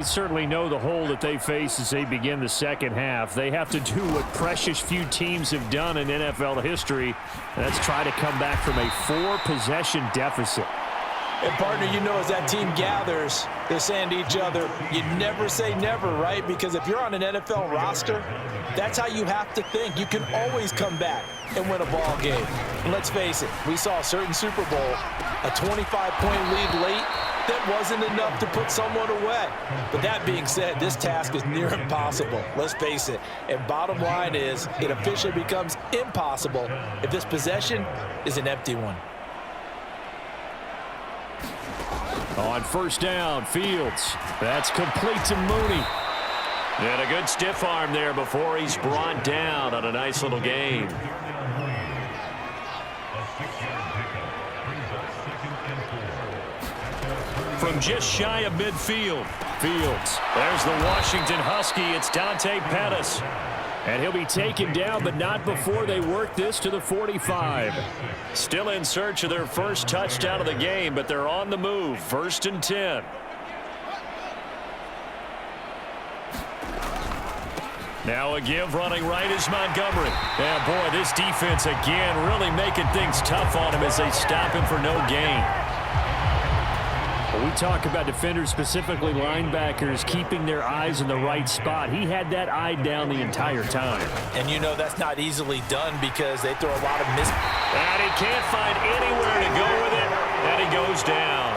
Certainly know the hole that they face as they begin the second half. They have to do what precious few teams have done in NFL history. That's try to come back from a 4-possession deficit. And, partner, you know as that team gathers, they're saying to each other, you never say never, right? Because if you're on an NFL roster, that's how you have to think. You can always come back and win a ball game. And let's face it, we saw a certain Super Bowl, a 25-point lead late, that wasn't enough to put someone away. But that being said, this task is near impossible. Let's face it. And bottom line is, it officially becomes impossible if this possession is an empty one. On first down, Fields. That's complete to Mooney. And a good stiff arm there before he's brought down on a nice little gain. From just shy of midfield. Fields. There's the Washington Husky. It's Dante Pettis. And he'll be taken down, but not before they work this to the 45. Still in search of their first touchdown of the game, but they're on the move. 1st and 10. Now a give running right is Montgomery. Yeah, boy, this defense again really making things tough on him as they stop him for no gain. We talk about defenders, specifically linebackers, keeping their eyes in the right spot. He had that eye down the entire time. And you know that's not easily done because they throw a lot of miss. And he can't find anywhere to go with it, and he goes down.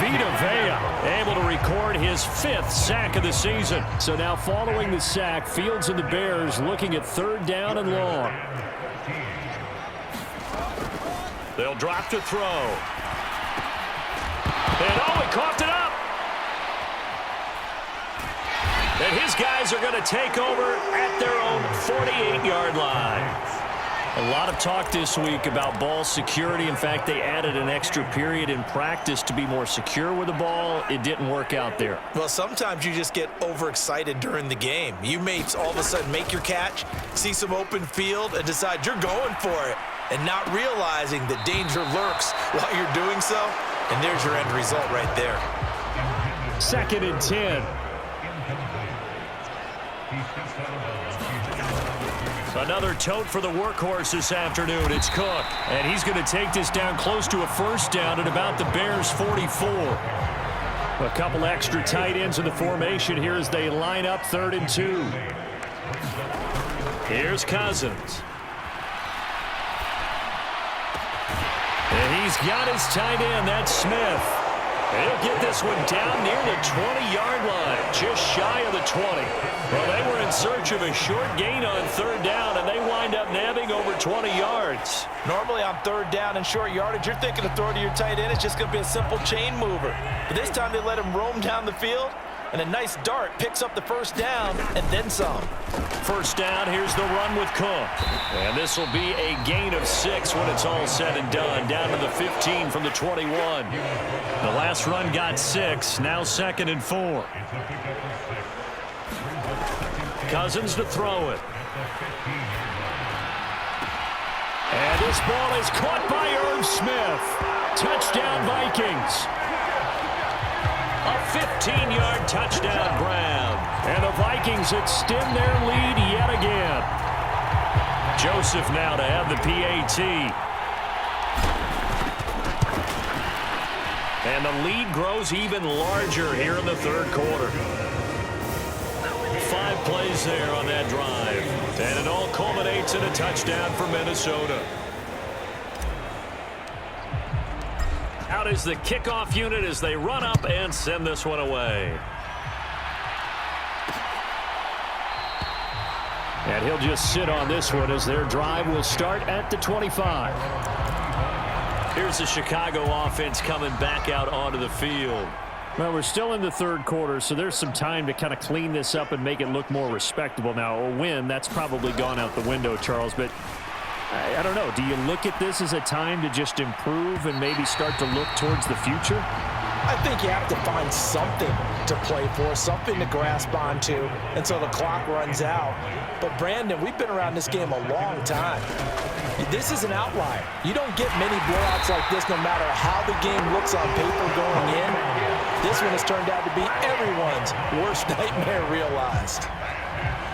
Vita Vea able to record his 5th sack of the season. So now following the sack, Fields and the Bears looking at 3rd down and long. They'll drop to throw. And oh, he coughed it up. And his guys are going to take over at their own 48-yard line. A lot of talk this week about ball security. In fact, they added an extra period in practice to be more secure with the ball. It didn't work out there. Well, sometimes you just get overexcited during the game. You may all of a sudden make your catch, see some open field, and decide you're going for it, and not realizing that danger lurks while you're doing so. And there's your end result right there. 2nd and 10. Another tote for the workhorse this afternoon. It's Cook. And he's going to take this down close to a 1st down at about the Bears' 44. A couple extra tight ends in the formation here as they line up 3rd and 2. Here's Cousins. And he's got his tight end. That's Smith. He'll get this one down near the 20-yard line, just shy of the 20. Well, they were in search of a short gain on 3rd down, and they wind up nabbing over 20 yards. Normally on 3rd down and short yardage, you're thinking of throwing to your tight end. It's just going to be a simple chain mover. But this time they let him roam down the field, and a nice dart picks up the 1st down and then some. 1st down, here's the run with Cook. And this will be a gain of 6 when it's all said and done. Down to the 15 from the 21. The last run got 6, now 2nd and 4. Cousins to throw it. And this ball is caught by Irv Smith. Touchdown Vikings. A 15-yard touchdown grab. And the Vikings extend their lead yet again. Joseph now to have the PAT. And the lead grows even larger here in the 3rd quarter. 5 plays there on that drive. And it all culminates in a touchdown for Minnesota. Out is the kickoff unit as they run up and send this one away. And he'll just sit on this one as their drive will start at the 25. Here's the Chicago offense coming back out onto the field. Well, we're still in the 3rd quarter, so there's some time to kind of clean this up and make it look more respectable. Now, a win, that's probably gone out the window, Charles, but I don't know. Do you look at this as a time to just improve and maybe start to look towards the future? I think you have to find something to play for, something to grasp onto until the clock runs out. But, Brandon, we've been around this game a long time. This is an outlier. You don't get many blowouts like this no matter how the game looks on paper going in. This one has turned out to be everyone's worst nightmare realized.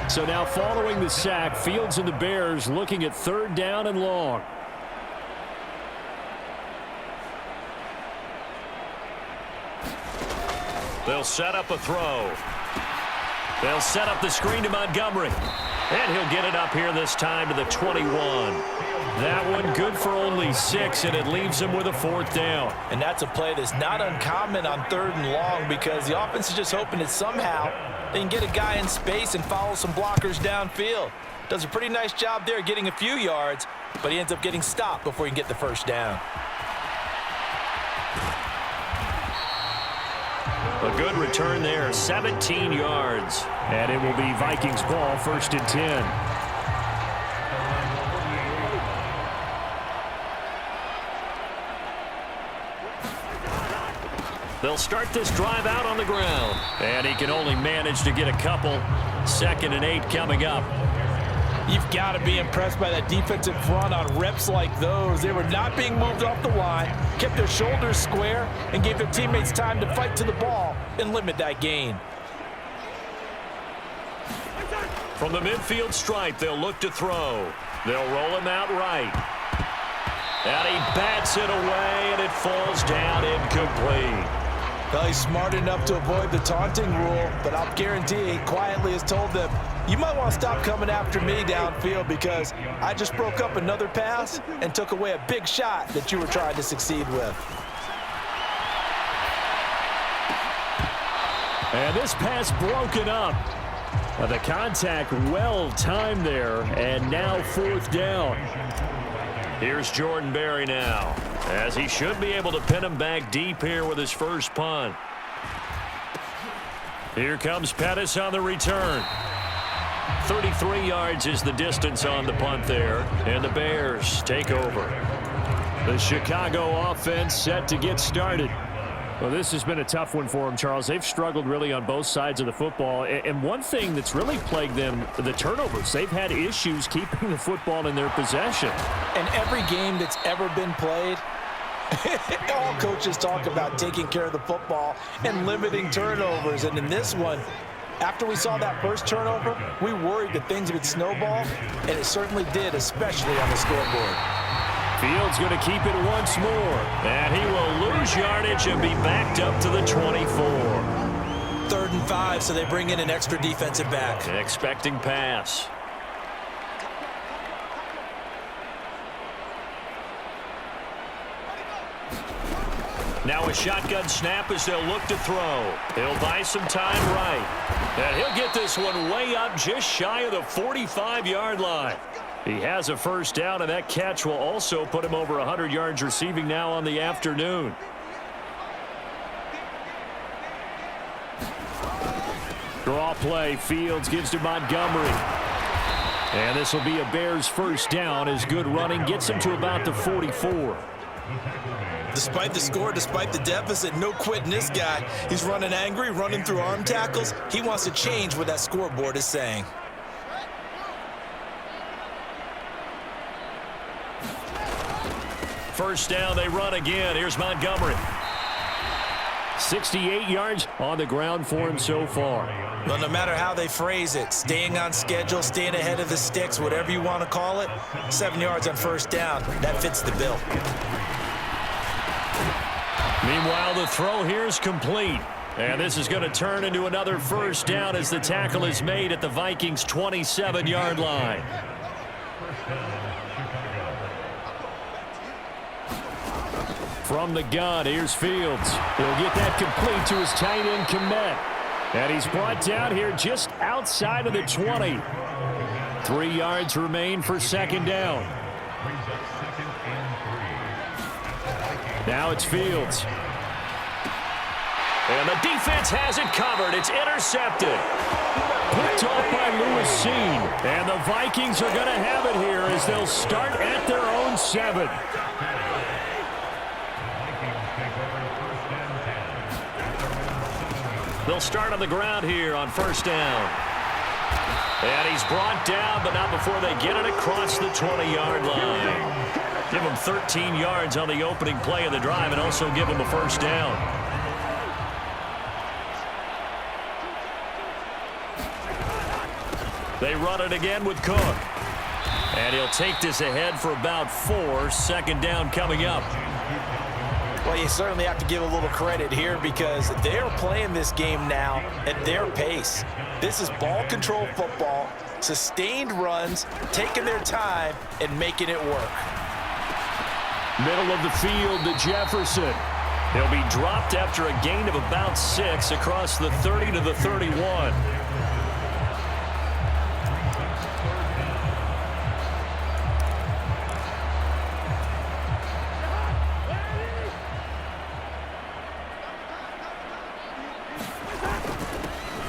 So now following the sack, Fields and the Bears looking at third down and long. They'll set up a throw. They'll set up the screen to Montgomery. And he'll get it up here this time to the 21. That one good for only 6, and it leaves him with a fourth down. And that's a play that's not uncommon on third and long because the offense is just hoping that somehow they can get a guy in space and follow some blockers downfield. Does a pretty nice job there getting a few yards, but he ends up getting stopped before he can get the first down. A good return there, 17 yards. And it will be Vikings ball, 1st and 10. They'll start this drive out on the ground. And he can only manage to get a couple. 2nd and 8 coming up. You've got to be impressed by that defensive front on reps like those. They were not being moved off the line, kept their shoulders square, and gave their teammates time to fight to the ball and limit that gain. From the midfield stripe, they'll look to throw. They'll roll him out right. And he bats it away, and it falls down incomplete. Well, he's smart enough to avoid the taunting rule, but I'll guarantee he quietly has told them, you might want to stop coming after me downfield because I just broke up another pass and took away a big shot that you were trying to succeed with. And this pass broken up. The contact well timed there, and now 4th down. Here's Jordan Berry now, as he should be able to pin him back deep here with his first punt. Here comes Pettis on the return. 33 yards is the distance on the punt there, and the Bears take over. The Chicago offense set to get started. Well, this has been a tough one for them, Charles. They've struggled really on both sides of the football. And one thing that's really plagued them, the turnovers. They've had issues keeping the football in their possession. And every game that's ever been played, all coaches talk about taking care of the football and limiting turnovers. And in this one, after we saw that first turnover, we worried that things would snowball, and it certainly did, especially on the scoreboard. Fields going to keep it once more, and he will lose yardage and be backed up to the 24. 3rd and 5, so they bring in an extra defensive back. An expecting pass. Now a shotgun snap as they'll look to throw. He'll buy some time right. And he'll get this one way up just shy of the 45-yard line. He has a first down, and that catch will also put him over 100 yards receiving now on the afternoon. Draw play. Fields gives to Montgomery. And this will be a Bears first down as good running gets him to about the 44. Despite the score, despite the deficit, no quitting this guy. He's running angry, running through arm tackles. He wants to change what that scoreboard is saying. First down, they run again. Here's Montgomery. 68 yards on the ground for him so far. Well, no matter how they phrase it, staying on schedule, staying ahead of the sticks, whatever you want to call it, 7 yards on first down, that fits the bill. Meanwhile, the throw here is complete. And this is going to turn into another first down as the tackle is made at the Vikings' 27-yard line. From the gun, here's Fields. He'll get that complete to his tight end, Kmet. And he's brought down here just outside of the 20. 3 yards remain for second down. Now it's Fields. And the defense has it covered. It's intercepted. Picked off by Lewis Seen. And the Vikings are going to have it here as they'll start at their own 7. They'll start on the ground here on first down. And he's brought down, but not before they get it across the 20-yard line. Give him 13 yards on the opening play of the drive and also give him a first down. They run it again with Cook. And he'll take this ahead for about 4. Second down coming up. Well, you certainly have to give a little credit here because they're playing this game now at their pace. This is ball control football, sustained runs, taking their time, and making it work. Middle of the field to Jefferson. He'll be dropped after a gain of about 6 across the 30 to the 31.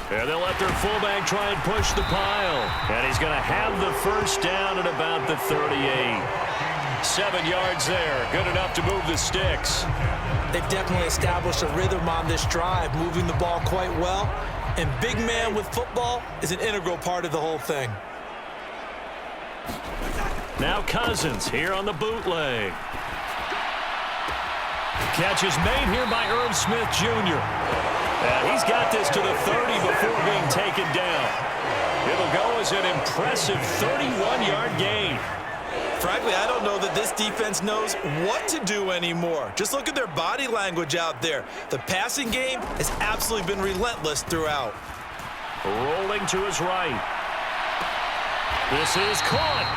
And they'll let their fullback try and push the pile. And he's going to have the first down at about the 38. 7 yards there. Good enough to move the sticks. They've definitely established a rhythm on this drive, moving the ball quite well. And big man with football is an integral part of the whole thing. Now Cousins here on the bootleg. Catch is made here by Irv Smith Jr. And he's got this to the 30 before being taken down. It'll go as an impressive 31-yard gain. Frankly, I don't know that this defense knows what to do anymore. Just look at their body language out there. The passing game has absolutely been relentless throughout. Rolling to his right. This is caught.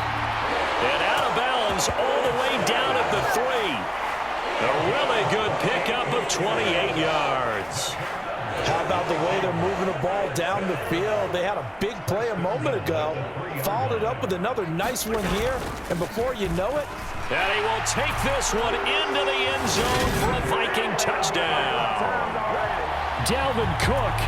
And out of bounds all the way down at the 3. A really good pickup of 28 yards. How about the way they're moving the ball down the field? They had a big play a moment ago. Followed it up with another nice one here. And before you know it, and he will take this one into the end zone for a Viking touchdown. Dalvin Cook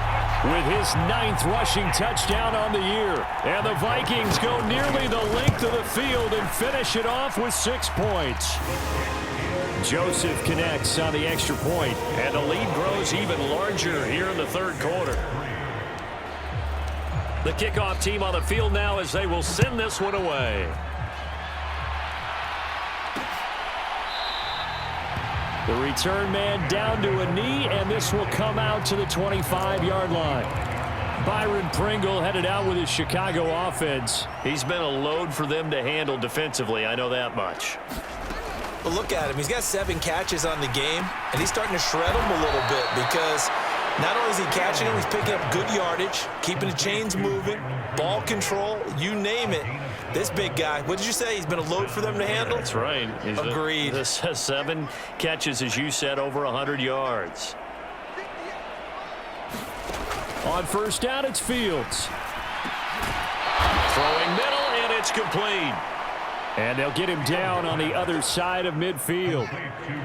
with his 9th rushing touchdown on the year. And the Vikings go nearly the length of the field and finish it off with 6 points. Joseph connects on the extra point, and the lead grows even larger here in the third quarter. The kickoff team on the field now as they will send this one away. The return man down to a knee, and this will come out to the 25-yard line. Byron Pringle headed out with his Chicago offense. He's been a load for them to handle defensively, I know that much. But look at him. He's got 7 catches on the game, and he's starting to shred them a little bit because not only is he catching them, he's picking up good yardage, keeping the chains moving, ball control, you name it. This big guy, what did you say? He's been a load for them to handle? That's right. Agreed. This has 7 catches, as you said, over 100 yards. On first down, it's Fields. Throwing middle, and it's complete. And they'll get him down on the other side of midfield.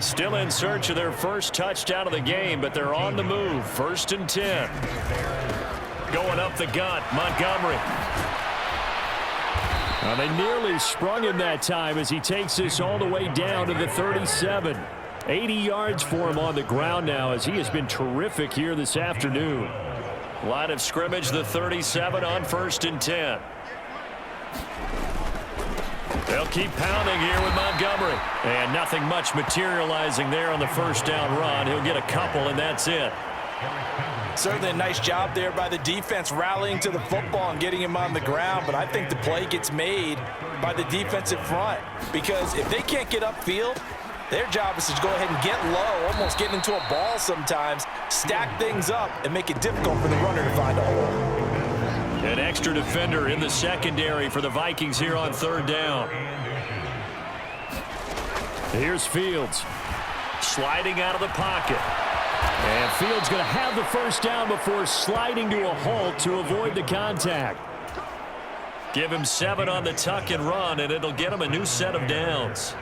Still in search of their first touchdown of the game, but they're on the move. 1st and 10. Going up the gut, Montgomery. Well, they nearly sprung him that time as he takes this all the way down to the 37. 80 yards for him on the ground now as he has been terrific here this afternoon. Line of scrimmage, the 37 on 1st and 10. They'll keep pounding here with Montgomery. And nothing much materializing there on the first down run. He'll get a couple, and that's it. certainly a nice job there by the defense rallying to the football and getting him on the ground. But I think the play gets made by the defensive front because if they can't get upfield, their job is to go ahead and get low, almost getting into a ball sometimes, stack things up, and make it difficult for the runner to find a hole. An extra defender in the secondary for the Vikings here on third down. Here's Fields. Sliding out of the pocket. And Fields going to have the first down before sliding to a halt to avoid the contact. Give him 7 on the tuck and run, and it'll get him a new set of downs.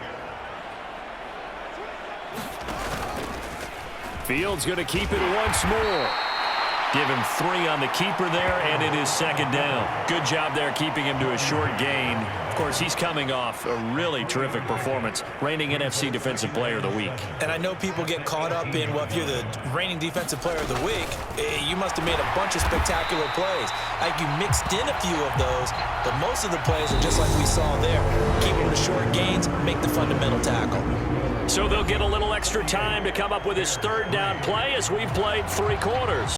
Fields going to keep it once more. Give him 3 on the keeper there, and it is second down. Good job there keeping him to a short gain. Of course, he's coming off a really terrific performance, reigning NFC Defensive Player of the Week. And I know people get caught up in, well, if you're the reigning Defensive Player of the Week, you must have made a bunch of spectacular plays. Like you mixed in a few of those, but most of the plays are just like we saw there. Keep them to short gains, make the fundamental tackle. So they'll get a little extra time to come up with his third down play as we've played 3 quarters.